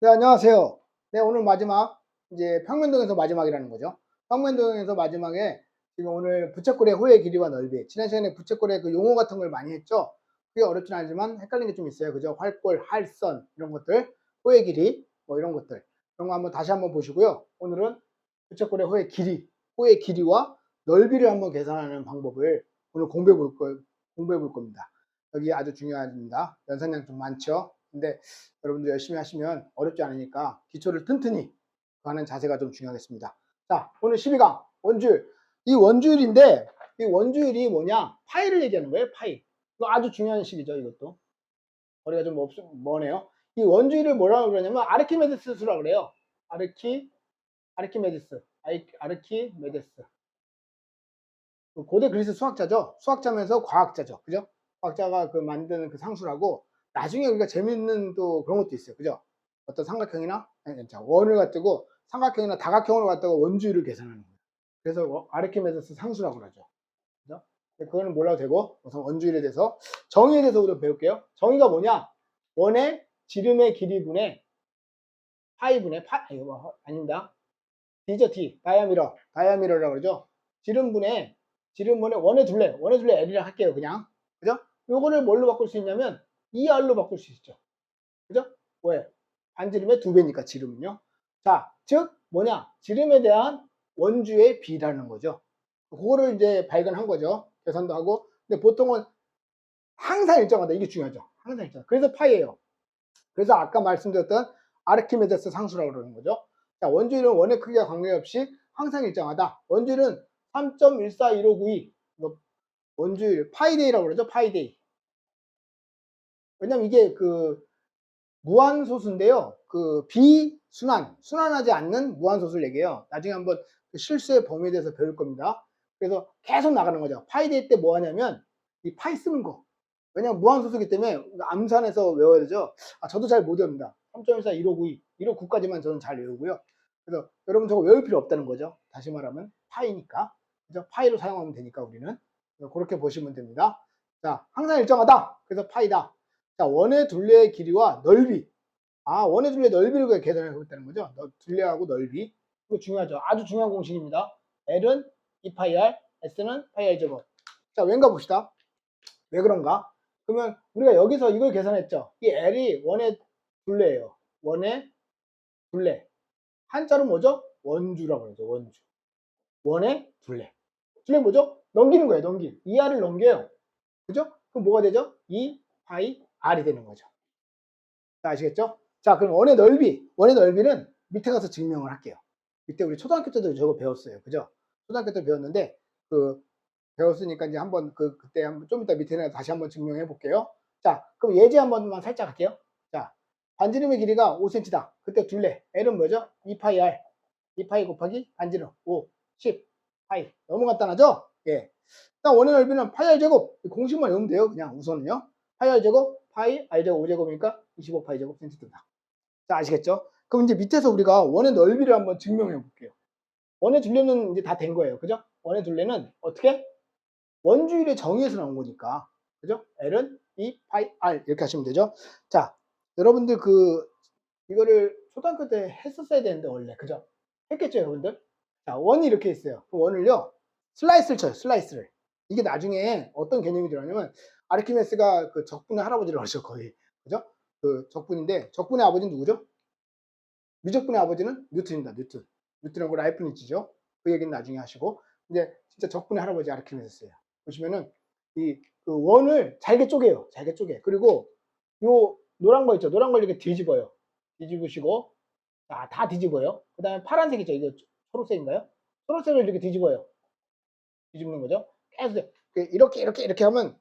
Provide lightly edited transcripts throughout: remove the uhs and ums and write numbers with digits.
네, 안녕하세요. 네, 오늘 마지막, 이제 평면도형에서 마지막이라는 거죠. 평면도형에서 마지막에 지금 오늘 부채꼴의 호의 길이와 넓이. 지난 시간에 부채꼴의 그 용어 같은 걸 많이 했죠. 그게 어렵진 않지만 헷갈린 게 좀 있어요. 그죠? 활골, 할선, 이런 것들, 호의 길이, 뭐 이런 것들. 그런 거 한번 다시 한번 보시고요. 오늘은 부채꼴의 호의 길이, 호의 길이와 넓이를 한번 계산하는 방법을 오늘 공부해 볼 겁니다. 여기 아주 중요합니다. 연산량 좀 많죠? 근데 여러분들 열심히 하시면 어렵지 않으니까 기초를 튼튼히 하는 자세가 좀 중요하겠습니다. 자, 오늘 12강 원주율. 이 원주율인데 이 원주율이 뭐냐? 파이를 얘기하는 거예요. 파이. 이거 아주 중요한 식이죠. 이것도. 거리가 좀 머네요. 이 원주율을 뭐라고 그러냐면 아르키메데스 수라고 그래요. 아르키메데스. 아르키메데스. 고대 그리스 수학자죠. 수학자면서 과학자죠. 그죠? 과학자가 그 만드는 그 상수라고 나중에 우리가 재밌는 또 그런 것도 있어요. 그죠? 어떤 삼각형이나 원을 갖다고 삼각형이나 다각형으로 갖다가 원주율을 계산하는 거예요. 그래서 아르키메데스 상수라고 그러죠. 그죠? 그거는 몰라도 되고 우선 원주율에 대해서 정의에 대해서 우리가 배울게요. 정의가 뭐냐? 원의 지름의 길이분의 파이분의 아닙니다. D죠, D. 다이아미러라고 그러죠. 지름분의 원의 둘레 L이라 할게요, 그냥. 그죠? 요거를 뭘로 바꿀 수 있냐면 2R로 바꿀 수 있죠. 그죠? 왜? 반지름의 2배니까 지름은요. 자, 즉 뭐냐? 지름에 대한 원주의 비라는 거죠. 그거를 이제 발견한 거죠. 계산도 하고. 근데 보통은 항상 일정하다. 이게 중요하죠. 항상 일정. 그래서 파이예요. 그래서 아까 말씀드렸던 아르키메데스 상수라고 그러는 거죠. 자, 원주율은 원의 크기와 관계없이 항상 일정하다. 원주율은 3.141592. 원주율 파이데이라고 그러죠. 파이데이. 왜냐면 이게 그 무한소수인데요. 그 순환하지 않는 무한소수를 얘기해요. 나중에 한번 그 실수의 범위에 대해서 배울 겁니다. 그래서 계속 나가는 거죠. 파이데이 때 뭐 하냐면 이 파이 쓰는 거. 왜냐면 무한소수기 때문에 암산해서 외워야 되죠. 저도 잘 못 외웁니다. 3.14, 1592, 1592까지만 저는 잘 외우고요. 그래서 여러분 저거 외울 필요 없다는 거죠. 다시 말하면 파이니까. 그죠? 파이로 사용하면 되니까 우리는. 그렇게 보시면 됩니다. 자, 항상 일정하다. 그래서 파이다. 자, 원의 둘레의 길이와 넓이. 원의 둘레 넓이를 계산해 보겠다는 거죠. 둘레하고 넓이. 이거 중요하죠. 아주 중요한 공식입니다. L은 2파이R, S는 파이R 제곱. 자, 왠가 봅시다. 왜 그런가? 그러면 우리가 여기서 이걸 계산했죠. 이 L이 원의 둘레예요. 원의 둘레. 한자로 뭐죠? 원주라고 그러죠. 원주. 원의 둘레. 둘레 뭐죠? 넘기는 거예요. 2R을 넘겨요. 그죠? 그럼 뭐가 되죠? 2파이 R이 되는 거죠. 자, 아시겠죠? 자, 그럼 원의 넓이는 밑에 가서 증명을 할게요. 이때 우리 초등학교 때도 저거 배웠어요. 그죠? 초등학교 때 배웠는데, 배웠으니까 이제 한번 그때 한번 좀 이따 밑에 다시 한번 증명해 볼게요. 자, 그럼 예제 한 번만 살짝 할게요. 자, 반지름의 길이가 5cm다. 그때 둘레. L은 뭐죠? 2파이 R. 2파이 곱하기 반지름 5, 10, 파이. 너무 간단하죠? 예. 일단 원의 넓이는 파이 R 제곱. 공식만 외우면 돼요. 그냥 우선은요. 파이 R 제곱, 파이 R 제곱 5제곱이니까 25파이 제곱 센티미터다. 자, 아시겠죠? 그럼 이제 밑에서 우리가 원의 넓이를 한번 증명해 볼게요. 원의 둘레는 이제 다 된 거예요. 그죠? 원의 둘레는 어떻게? 원주율의 정의에서 나온 거니까. 그죠? L은 2파이 R 이렇게 하시면 되죠. 자, 여러분들 이거를 초등학교 때 했었어야 되는데 원래. 그죠? 했겠죠, 여러분들? 자, 원이 이렇게 있어요. 그 원을요. 슬라이스를 쳐요. 슬라이스를. 이게 나중에 어떤 개념이 들어가냐면 아르키메데스가 그 적분의 할아버지를 하죠, 거의. 그죠? 그 적분인데 적분의 아버지는 누구죠? 미적분의 아버지는 뉴턴입니다. 뉴턴하고 라이프니츠죠. 그 얘기는 나중에 하시고. 근데 진짜 적분의 할아버지 아르키메데스예요. 보시면은 그 원을 잘게 쪼개요. 잘게 쪼개. 그리고 요 노란 거 있죠. 노란 걸 이렇게 뒤집어요. 뒤집으시고 다 뒤집어요. 그 다음에 파란색이죠. 이거 초록색인가요? 초록색을 이렇게 뒤집어요. 뒤집는 거죠. 계속 이렇게 하면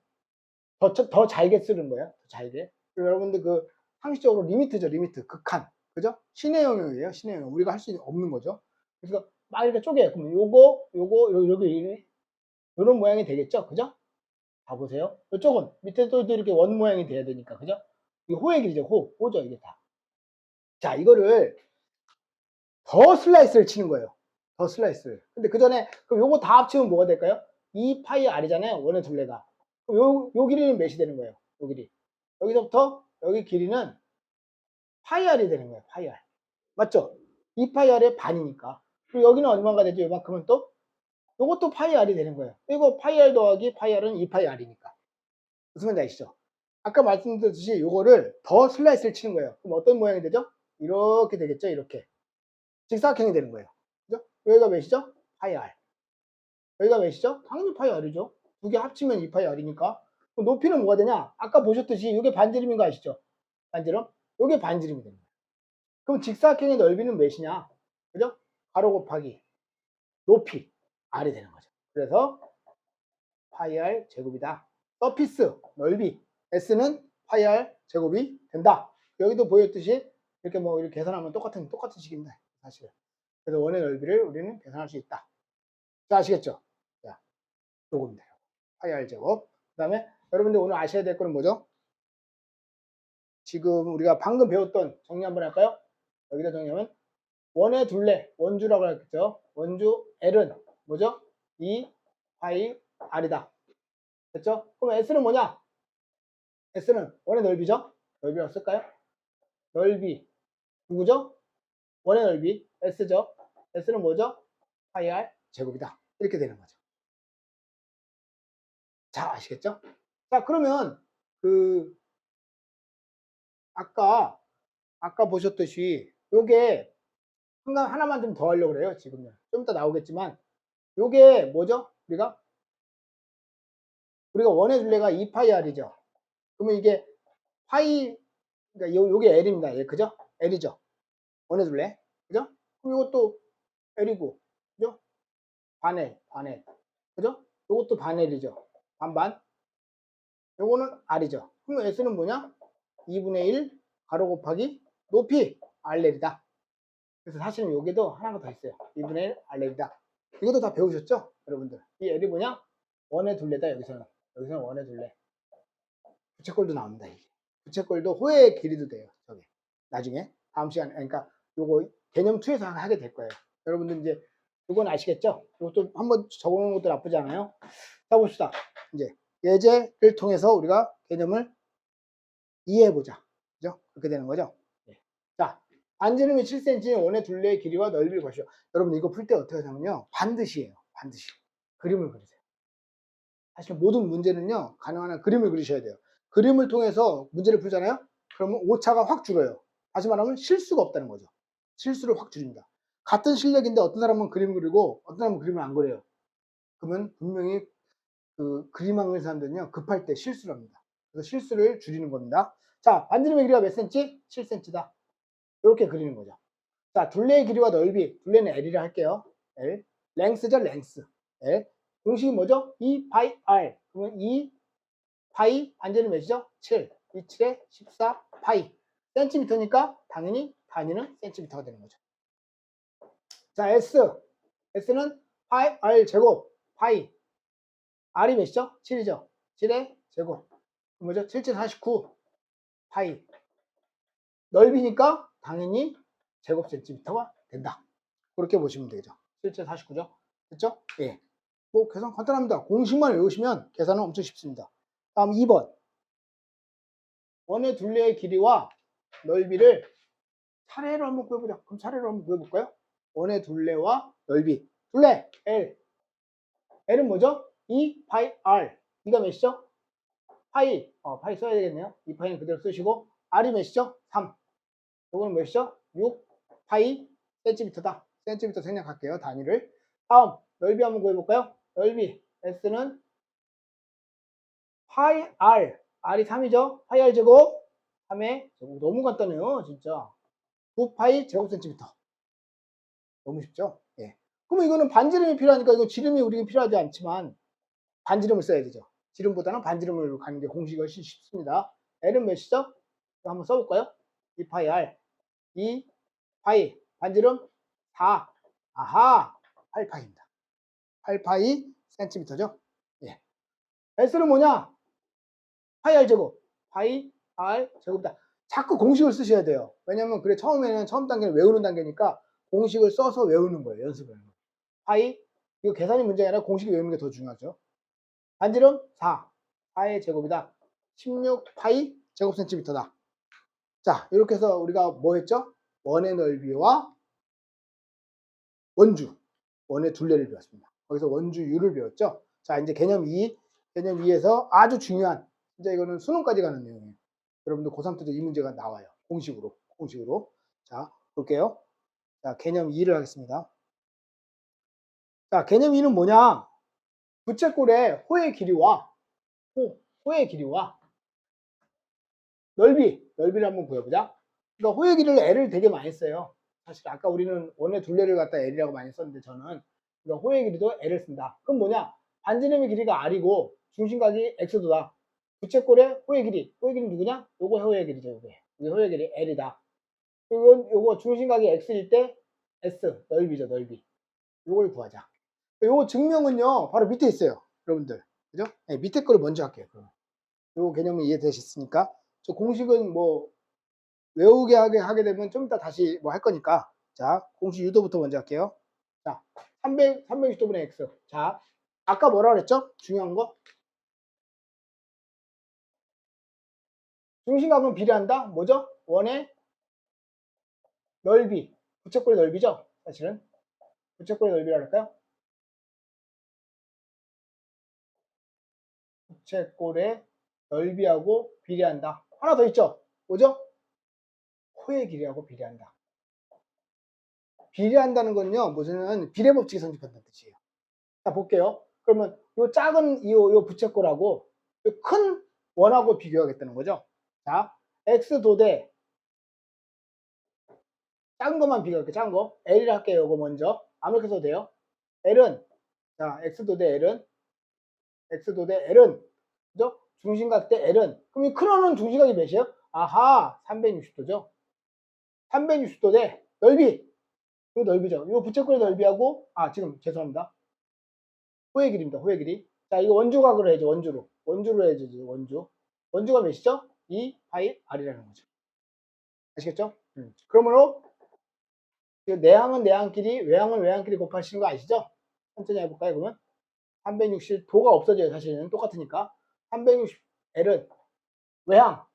더 잘게 쓰는 거예요. 더 잘게. 그리고 여러분들 상식적으로 리미트죠. 리미트. 극한. 그죠? 신의 영역이에요. 신의 영역. 우리가 할 수 없는 거죠. 그래서 막 이렇게 쪼개요. 그럼 요거, 요런 모양이 되겠죠? 그죠? 봐보세요. 이쪽은 밑에도 이렇게 원 모양이 돼야 되니까. 그죠? 이게 호의 길이죠. 호죠. 이게 다. 자, 이거를 더 슬라이스를 치는 거예요. 더 슬라이스를. 근데 그 전에, 그럼 요거 다 합치면 뭐가 될까요? 2파이 R이잖아요. 원의 둘레가. 그럼 요 길이는 몇이 되는 거예요? 요 길이. 여기서부터 여기 길이는 파이 r이 되는 거예요. 파이 r. 맞죠? 2파이 r의 반이니까. 그리고 여기는 얼마가 되죠? 이만큼은 또 요것도 파이 r이 되는 거예요. 이거 파이 r 더하기 파이 r은 2파이 r이니까. 무슨 말인지 아시죠? 아까 말씀드렸듯이 요거를 더 슬라이스를 치는 거예요. 그럼 어떤 모양이 되죠? 이렇게 되겠죠? 이렇게. 직사각형이 되는 거예요. 그죠? 여기가 몇이죠? 파이 r. 여기가 몇이죠? 당연히 파이 r이죠. 두 개 합치면 2파이 r이니까. 그럼 높이는 뭐가 되냐? 아까 보셨듯이 이게 반지름인 거 아시죠? 반지름? 요게 반지름이 됩니다. 그럼 직사각형의 넓이는 몇이냐? 그죠? 가로 곱하기 높이 r이 되는 거죠. 그래서 파이 r 제곱이다. 서피스 넓이 s는 파이 r 제곱이 된다. 여기도 보였듯이 이렇게 뭐 이렇게 계산하면 똑같은 식입니다. 사실. 그래서 원의 넓이를 우리는 계산할 수 있다. 자, 아시겠죠? 자, 요겁니다. 파이 r 제곱. 그다음에 여러분들 오늘 아셔야 될 거는 뭐죠? 지금 우리가 방금 배웠던 정리 한번 할까요? 여기다 정리하면 원의 둘레, 원주라고 했죠. 원주 L은 뭐죠? 2 파이 R이다. 됐죠? 그럼 S는 뭐냐? S는 원의 넓이죠? 넓이라고 쓸까요? 넓이 누구죠? 원의 넓이 S죠? S는 뭐죠? 파이 R 제곱이다. 이렇게 되는 거죠. 자, 아시겠죠? 자, 그러면 그 아까 보셨듯이 요게 하나만 좀 더 하려고 그래요. 지금은 좀 이따 나오겠지만 요게 뭐죠? 우리가 원의 둘레가 2파이 r이죠. 그러면 이게 파이, 그러니까 요게 L입니다. 예, 그죠? L이죠. 원의 둘레. 그죠? 그럼 요것도 L이고, 그죠? 반L. 그죠? 요것도 반L이죠. 반반. 요거는 R이죠. 그럼 S는 뭐냐? 2분의 1 가로 곱하기 높이 RL이다. 그래서 사실은 여기도 하나가 더 있어요. 2분의 1 RL이다. 이것도 다 배우셨죠? 여러분들. 이 L이 뭐냐? 원의 둘레다, 여기서는. 여기서는 원의 둘레. 부채꼴도 나옵니다. 이게. 부채꼴도 호의 길이도 돼요. 저기. 나중에. 다음 시간에. 그러니까 요거 개념 2에서 하게 될 거예요. 여러분들 이제 요건 아시겠죠? 이것도 한번 적어놓은 것도 나쁘지 않아요. 자, 봅시다. 이제 예제를 통해서 우리가 개념을 이해해보자. 그죠? 그렇게 되는 거죠. 네. 자, 반지름이 7cm 원의 둘레의 길이와 넓이를 보시오. 여러분 이거 풀 때 어떻게 하냐면요. 반드시 해요. 반드시. 그림을 그리세요. 사실 모든 문제는요. 가능한 한 그림을 그리셔야 돼요. 그림을 통해서 문제를 풀잖아요. 그러면 오차가 확 줄어요. 다시 말하면 실수가 없다는 거죠. 실수를 확 줄입니다. 같은 실력인데 어떤 사람은 그림 그리고 어떤 사람은 그림을 안 그려요. 그러면 분명히 그 그림하는 그리는 사람들은요. 급할 때 실수를 합니다. 그래서 실수를 줄이는 겁니다. 자, 반지름의 길이가 몇 cm? 7cm다. 이렇게 그리는 거죠. 자, 둘레의 길이와 넓이. 둘레는 L이라 할게요. L. 랭스죠, 랭스. L. 공식이 뭐죠? 2파이 R. 그러면 2파이 반지름 몇이죠? 7. 2, 7에 14파이. 센티미터니까 당연히 단위는 센티미터가 되는 거죠. 자, S. S는 파이 R 제곱. 파이. R이 몇이죠? 7이죠. 7의 제곱. 뭐죠? 7, 49. 파이. 넓이니까 당연히 제곱 센티미터가 된다. 그렇게 보시면 되죠. 7, 49죠. 됐죠? 예. 뭐 계산 간단합니다. 공식만 외우시면 계산은 엄청 쉽습니다. 다음 2번. 원의 둘레의 길이와 넓이를 차례로 한번 구해보자. 그럼 차례로 한번 구해볼까요? 원의 둘레와 넓이. 둘레 L. L은 뭐죠? 2파이 R. 이가 몇이죠? 파이. 파이 써야 되겠네요. 2파이는 그대로 쓰시고 R이 몇이죠? 3. 이거는 몇이죠? 6파이 센티미터다. 센티미터 생략할게요. 단위를. 다음 넓이 한번 구해볼까요? 넓이 S는 파이 R. R이 3이죠? 파이 R 제곱 3의 제곱. 너무 간단해요. 진짜. 9파이 제곱 센티미터. 너무 쉽죠? 예. 그러면 이거는 반지름이 필요하니까 이거 지름이 우리가 필요하지 않지만 반지름을 써야 되죠. 지름보다는 반지름을 가는 게 공식이 훨씬 쉽습니다. L은 몇이죠? 한번 써볼까요? 2파이 R. 2파이. 반지름 4. 아하. 8파이입니다. 8파이 센티미터죠? 예. S는 뭐냐? 파이 R 제곱. 파이 R 제곱이다. 자꾸 공식을 쓰셔야 돼요. 왜냐면 그래 처음에는 처음 단계는 외우는 단계니까 공식을 써서 외우는 거예요. 연습을 하는 거예요. 파이 이거 계산이 문제가 아니라 공식 외우는 게 더 중요하죠. 반지름 4. 파이 제곱이다. 16파이 제곱 센티미터다. 자, 이렇게 해서 우리가 뭐 했죠? 원의 넓이와 원주, 원의 둘레를 배웠습니다. 거기서 원주 U를 배웠죠. 자, 이제 개념 2, 개념 2에서 아주 중요한, 진짜 이거는 수능까지 가는 내용이에요. 여러분들 고3 때도 이 문제가 나와요. 공식으로. 자, 볼게요. 자, 개념 2를 하겠습니다. 자, 개념 2는 뭐냐? 부채꼴의 호의 길이와 호의 길이와 넓이를 한번 구해보자. 그러니까 호의 길이를 L을 되게 많이 써요. 사실 아까 우리는 원의 둘레를 갖다 L이라고 많이 썼는데 저는 그러니까 호의 길이도 L을 쓴다. 그럼 뭐냐? 반지름의 길이가 R이고 중심각이 X도다. 부채꼴의 호의 길이는 누구냐? 요거 호의 길이죠. 이게 호의 길이 L이다. 그리고 요거 중심각이 X일 때 S, 넓이죠, 넓이. 요걸 구하자. 요 증명은요, 바로 밑에 있어요. 여러분들. 그죠? 네, 밑에 거를 먼저 할게요. 요 개념이 이해되셨으니까. 저 공식은 뭐, 외우게 하게 되면 좀 이따 다시 뭐 할 거니까. 자, 공식 유도부터 먼저 할게요. 자, 360도분의 X. 자, 아까 뭐라 그랬죠? 중요한 거? 중심각은 비례한다? 뭐죠? 원의 넓이. 부채꼴의 넓이죠? 사실은. 부채꼴의 넓이라 할까요? 부채꼴의 넓이하고 비례한다. 하나 더 있죠? 뭐죠? 호의 길이하고 비례한다. 비례한다는 건요, 무슨 비례법칙이 성립한다는 뜻이에요. 자, 볼게요. 그러면 요 작은 요 부채꼴하고 큰 원하고 비교하겠다는 거죠. 자, x도 대 작은 것만 비교할게요. 작은 거. L을 할게요. 요거 먼저. 아무렇게 써도 돼요. L은, 자, x도 대 L은, 그죠? 중심각 대 L은. 그럼 이 큰 원은 중심각이 몇이에요? 아하, 360도죠. 360도 대 넓이. 이 넓이죠. 이 부채꼴의 넓이하고, 지금 죄송합니다. 호의 길이입니다. 호의 길이. 자, 이거 원주각으로 해야죠. 원주로 해야죠. 원주. 원주가 몇이죠? 2 파이 r이라는 거죠. 아시겠죠? 그러므로 내항은 내항끼리, 외항은 외항끼리 곱하시는 거 아시죠? 천천히 해볼까요? 그러면 360 도가 없어져요. 사실은 똑같으니까 360L은 외항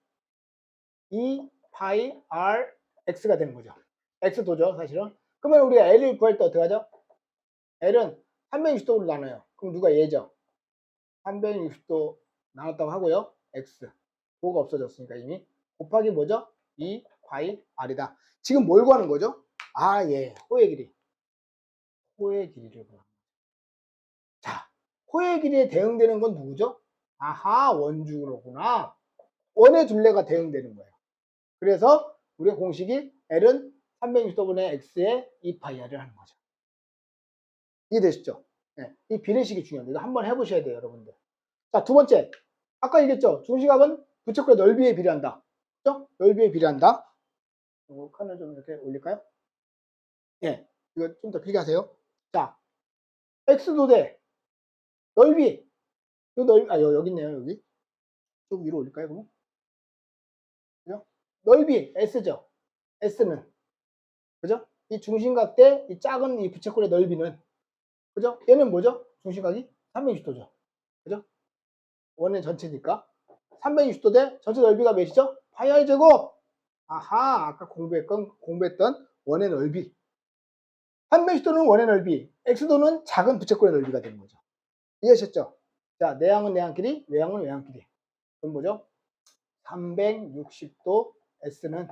2 파이 r x가 되는 거죠. x도죠. 사실은. 그러면 우리가 L을 구할 때 어떻게 하죠? L은 360도로 나눠요. 그럼 누가 얘죠? 360도 나눴다고 하고요. x. 도가 없어졌으니까 이미. 곱하기 뭐죠? 2 파이 r이다. 지금 뭘 구하는 거죠? 예. 호의 길이. 호의 길이를 구하는 거죠. 자, 호의 길이에 대응되는 건 누구죠? 아하, 원주로구나. 원의 둘레가 대응되는 거예요. 그래서 우리의 공식이 L은 360도분의 x에 2 파이 r을 하는 거죠. 이해되시죠? 네, 이 비례식이 중요합니다. 이거 한번 해보셔야 돼요, 여러분들. 자, 두 번째. 아까 얘기했죠? 중심각은 부채꼴의 넓이에 비례한다. 그죠? 넓이에 비례한다. 이거 칸을 좀 이렇게 올릴까요? 예. 이거 좀 더 길게 하세요. 자, x도 대 넓이. 이 넓이, 여기 있네요, 여기. 좀 위로 올릴까요, 그러면? 그죠? 넓이, s죠. s는. 그죠? 이 중심각 대 이 작은 이 부채꼴의 넓이는. 그죠? 얘는 뭐죠? 중심각이 360도죠. 그죠? 원의 전체니까. 360도 대 전체 넓이가 몇이죠? 파이 r 제곱. 아하, 아까 공부했던 원의 넓이. 360도는 원의 넓이, x도는 작은 부채꼴의 넓이가 되는 거죠. 이해하셨죠? 자, 내항은 내항끼리, 외항은 외항끼리. 그럼 뭐죠? 360도 s는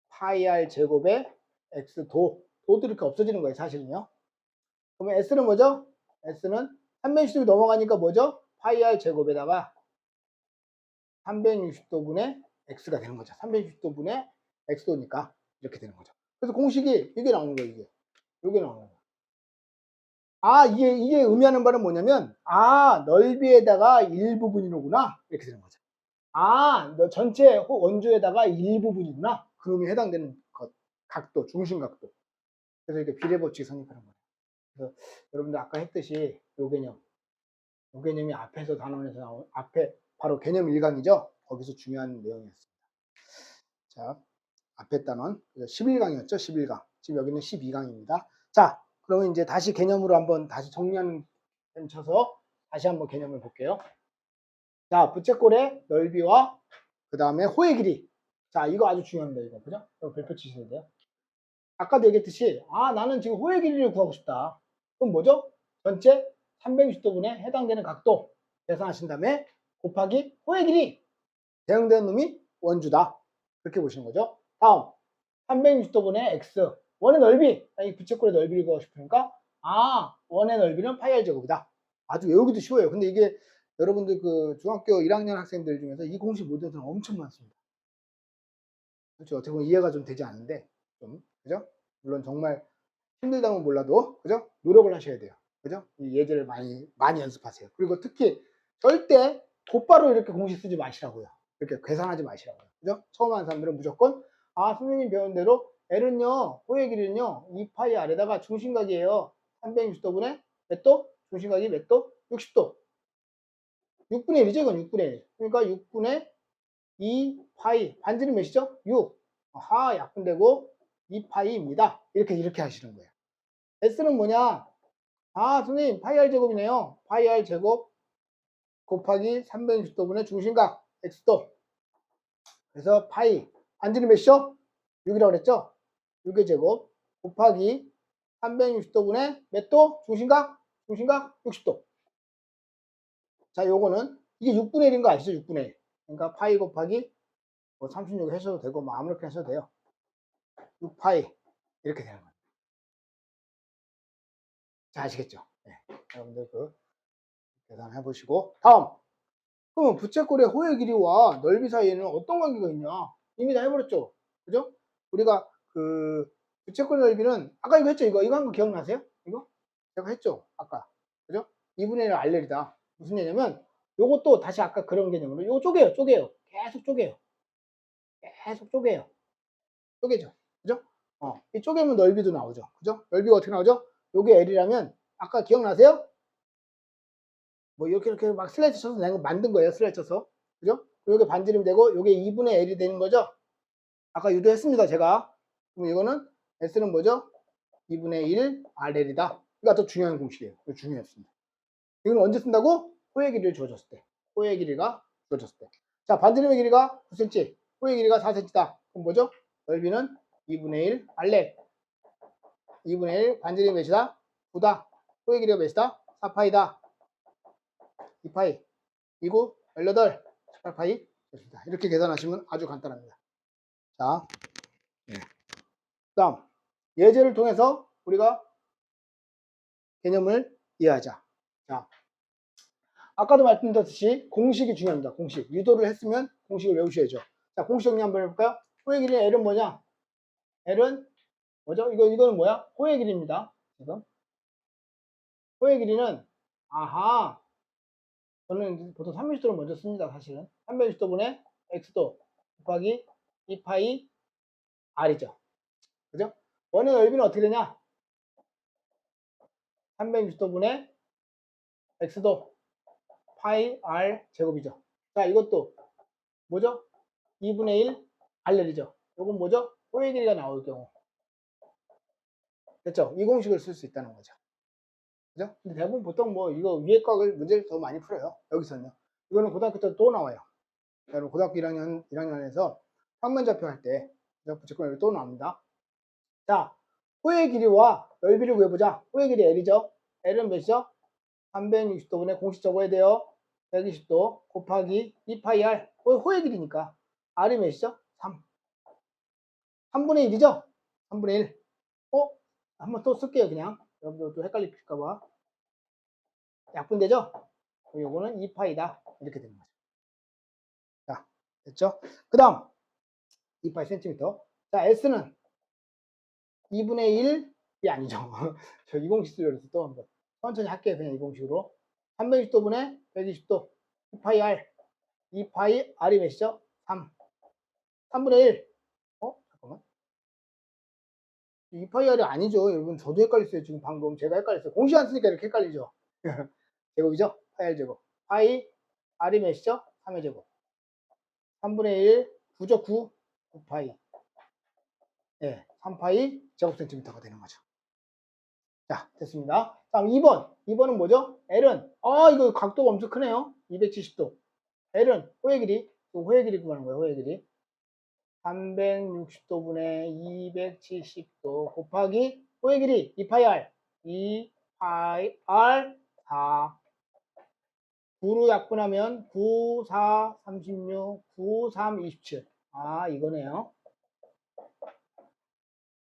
파이 r 제곱의 x도. 도도 이렇게 없어지는 거예요, 사실은요. 그러면 s는 뭐죠? s는 360도 넘어가니까 뭐죠? 파이 r 제곱에다가 360도분의 x가 되는 거죠. 360도분의 x도니까 이렇게 되는 거죠. 그래서 공식이 이게 나오는 거예요, 이게. 이게 나오는 거예요. 이게 의미하는 바는 뭐냐면, 넓이에다가 일부분이로구나. 이렇게 되는 거죠. 너 전체 원주에다가 일부분이구나. 그놈이 해당되는 것. 각도, 중심각도. 그래서 이렇게 비례법칙이 성립하는 거예요. 그래서 여러분들 아까 했듯이 요 개념이 앞에서 단원에서 나온, 앞에 바로 개념 1강이죠. 거기서 중요한 내용이었습니다. 자, 앞에 단원 11강이었죠. 11강. 지금 여기는 12강입니다. 자, 그러면 이제 다시 개념으로 한번 다시 정리하는 셈 쳐서 다시 한번 개념을 볼게요. 자, 부채꼴의 넓이와 그 다음에 호의 길이. 자, 이거 아주 중요합니다. 이거. 그죠? 이거 별표 치셔야 돼요. 아까도 얘기했듯이, 나는 지금 호의 길이를 구하고 싶다. 그럼 뭐죠? 전체 360도분에 해당되는 각도 계산하신 다음에 곱하기 호의 길이. 대응되는 놈이 원주다. 그렇게 보시는 거죠. 다음, 360도분의 x. 원의 넓이. 이 부채꼴의 넓이를 구하고 싶으니까, 원의 넓이는 파이 r 제곱이다. 아주 외우기도 쉬워요. 근데 이게 여러분들 그 중학교 1학년 학생들 중에서 이 공식 모르는 사람 엄청 많습니다. 그렇죠. 어떻게 보면 이해가 좀 되지 않는데, 좀, 그죠? 물론 정말 힘들다면 몰라도, 그죠? 노력을 하셔야 돼요. 그죠? 이 예제를 많이 연습하세요. 그리고 특히 절대 곧바로 이렇게 공식 쓰지 마시라고요. 이렇게 계산하지 마시라고요. 그죠? 처음 하는 사람들은 무조건, 선생님 배운 대로 L은요, 호의 길이는요, 2파이 R에다가 중심각이에요. 360도분의 몇 도? 중심각이 몇 도? 60도. 6분의 1이죠, 이건 6분의 1. 그러니까 6분의 2파이. 반지름 몇이죠? 6. 약분되고 2파이입니다. 이렇게 하시는 거예요. S는 뭐냐? 선생님, 파이 R 제곱이네요. 파이 R 제곱 곱하기 360도분의 중심각 X도. 그래서 파이. 반지름 몇이죠? 6이라고 그랬죠? 6의 제곱 곱하기 360도분의 몇 도? 중심각? 중심각 60도. 자, 요거는 이게 6분의 1인 거 아시죠? 6분의 1. 그러니까 파이 곱하기 36 하셔도 되고 아무렇게 하셔도 돼요. 6파이 이렇게 되는 거예요. 자, 아시겠죠? 네. 여러분들 그 계산해 보시고 다음. 그러면 부채꼴의 호의 길이와 넓이 사이에는 어떤 관계가 있냐? 이미 다 해버렸죠? 그죠? 우리가 그 부채꼴 넓이는 아까 이거 했죠? 이거 한 거 기억나세요? 이거? 제가 했죠? 아까. 그죠? 2분의 1 알렐이다. 무슨 얘기냐면 요것도 다시 아까 그런 개념으로 요거 쪼개요. 계속 쪼개요. 쪼개죠. 그죠? 이 쪼개면 넓이도 나오죠. 그죠? 넓이가 어떻게 나오죠? 요게 L이라면 아까 기억나세요? 뭐 이렇게 막 슬라이스 쳐서 내가 만든 거예요. 슬라이스 쳐서. 그죠? 요게 반지름이 되고 요게 2분의 L이 되는 거죠. 아까 유도했습니다. 제가. 그럼 이거는 S는 뭐죠? 2분의 1 RL이다. 이거 더 중요한 공식이에요. 이거 중요했습니다. 이건 언제 쓴다고? 호의 길이를 주어졌을 때. 호의 길이가 주어졌을 때. 자, 반지름의 길이가 9cm, 호의 길이가 4cm다. 그럼 뭐죠? 넓이는 2분의 1 RL. 2분의 1 반지름이 몇이다? 9다. 호의 길이가 몇이다? 4파이다. 2파이, 29, 18, 18파이. 됐습니다. 이렇게 계산하시면 아주 간단합니다. 자, 다음 예제를 통해서 우리가 개념을 이해하자. 자, 아까도 말씀드렸듯이 공식이 중요합니다. 공식. 유도를 했으면 공식을 외우셔야죠. 자, 공식 정리 한번 해볼까요? 호의 길이 L은 뭐냐? L은 뭐죠? 이거는 뭐야? 호의 길이입니다. 지금. 호의 길이는, 저는 보통 360도를 먼저 씁니다. 사실은. 360도분의 X도 곱하기 2파이 R이죠. 그죠? 원의 넓이는 어떻게 되냐? 360도분의 X도 파이 R 제곱이죠. 자, 이것도 뭐죠? 2분의 1 R이죠. 이건 뭐죠? 호의 길이가 나올 경우. 됐죠? 이 공식을 쓸 수 있다는 거죠. 그죠? 근데 대부분 보통 뭐 이거 위에 값을 문제를 더 많이 풀어요. 여기서는요. 이거는 고등학교 때 또 나와요. 여러분 고등학교 1학년에서 평면좌표 할 때 부채꼴 또 나옵니다. 자, 호의 길이와 넓이를 구해보자. 호의 길이 L이죠. L은 몇이죠? 360도분의 공식 적어야 돼요. 120도 곱하기 2파이 R. 호의 길이니까. R이 몇이죠? 3. 3분의 1이죠? 3분의 1. 한번 또 쓸게요, 그냥. 여러분들 또 헷갈릴까봐. 약분되죠? 요거는 2파이다. 이렇게 되는 거죠. 자, 됐죠? 그 다음, 2파이 센티미터. 자, S는 2분의 1이 아니죠. 저 이 공식 쓰려고 해서 또 한번. 천천히 할게요, 그냥 이 공식으로. 360도분의 120도. 2파이 R. 2파이 R이 몇이죠? 3. 3분의 1. 잠깐만. 2파이 R이 아니죠. 여러분, 저도 헷갈렸어요. 지금 방금 제가 헷갈렸어요. 공식 안 쓰니까 이렇게 헷갈리죠. 제곱이죠? 파이 R 제곱. 파이 R이 몇이죠? 3의 제곱. 3분의 1, 9죠, 9. 9파이. 3파이 제곱센티미터가 되는 거죠. 자, 됐습니다. 다음 2번. 2번은 뭐죠? L은, 이거 각도가 엄청 크네요. 270도. L은 호의 길이 또 호의 길이 구하는 거예요. 호의 길이 360도분의 270도 곱하기 호의 길이 2파이 r 4 9로 약분하면 9, 4, 36, 9, 3, 27. 아, 이거네요.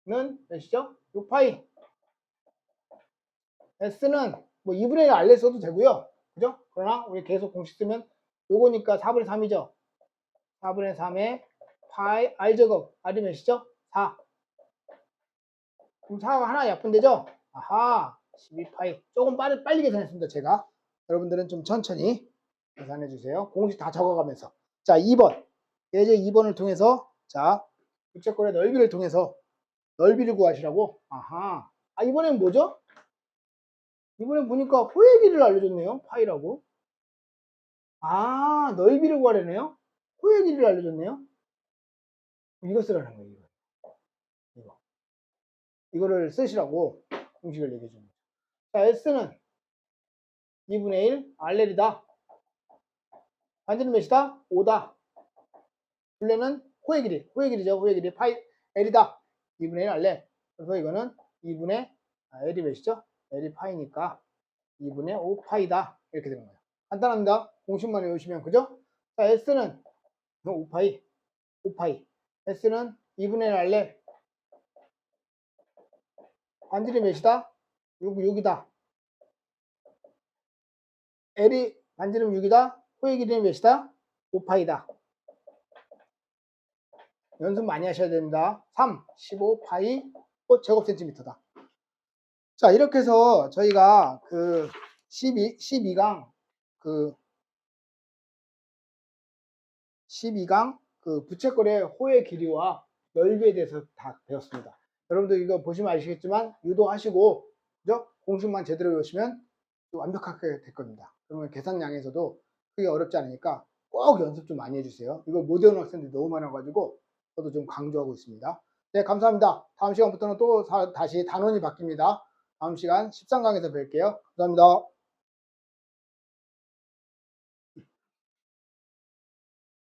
는 몇이죠? 6파이. S는 뭐 2분의 1 알레 써도 되고요. 그죠? 그러나 우리 계속 공식 쓰면 요거니까 4분의 3이죠. 4분의 3에 파이 R제곱. R이 몇이죠? 4. 그럼 4가 하나 약분되죠? 아하, 12파이. 조금 빨리 계산했습니다, 제가. 여러분들은 좀 천천히 계산해 주세요. 공식 다 적어가면서. 자, 2번. 예제 2번을 통해서, 자, 부채꼴의 넓이를 통해서 넓이를 구하시라고. 아하. 아, 이번엔 뭐죠? 이번엔 보니까 호의 길이를 알려줬네요. 파이라고. 아, 넓이를 구하려네요. 호의 길이를 알려줬네요. 이거 쓰라는 거예요, 이거. 이거를 쓰시라고 공식을 얘기해 줍니다. 자, S는 2분의 1 알렐이다. 반지는 몇이다? 5다. 둘레는 호의 길이죠. 호의 길이 파이 L이다. 2분의 1 알렐. 그래서 이거는 2분의 L이 몇이죠? L이 파이니까 2분의 5파이다. 이렇게 되는 거예요. 간단합니다. 공식만 외우시면 그죠? 자, S는 5파이. S는 2분의 1 알렐. 반지름이 몇이다? 6이다. L이 반지름 6이다. 호의 길이는 몇이다? 5파이다. 연습 많이 하셔야 됩니다. 3, 15파이 제곱센티미터다. 자, 이렇게 해서 저희가 그 12강 그 부채꼴의 호의 길이와 넓이에 대해서 다 배웠습니다. 여러분들 이거 보시면 아시겠지만 유도하시고 그죠? 공식만 제대로 외우시면 완벽하게 될 겁니다. 그러면 계산량에서도 크게 어렵지 않으니까 꼭 연습 좀 많이 해주세요. 이걸 못 외우는 학생들이 너무 많아가지고 저도 좀 강조하고 있습니다. 네, 감사합니다. 다음 시간부터는 또 다시 단원이 바뀝니다. 다음 시간 13강에서 뵐게요. 감사합니다.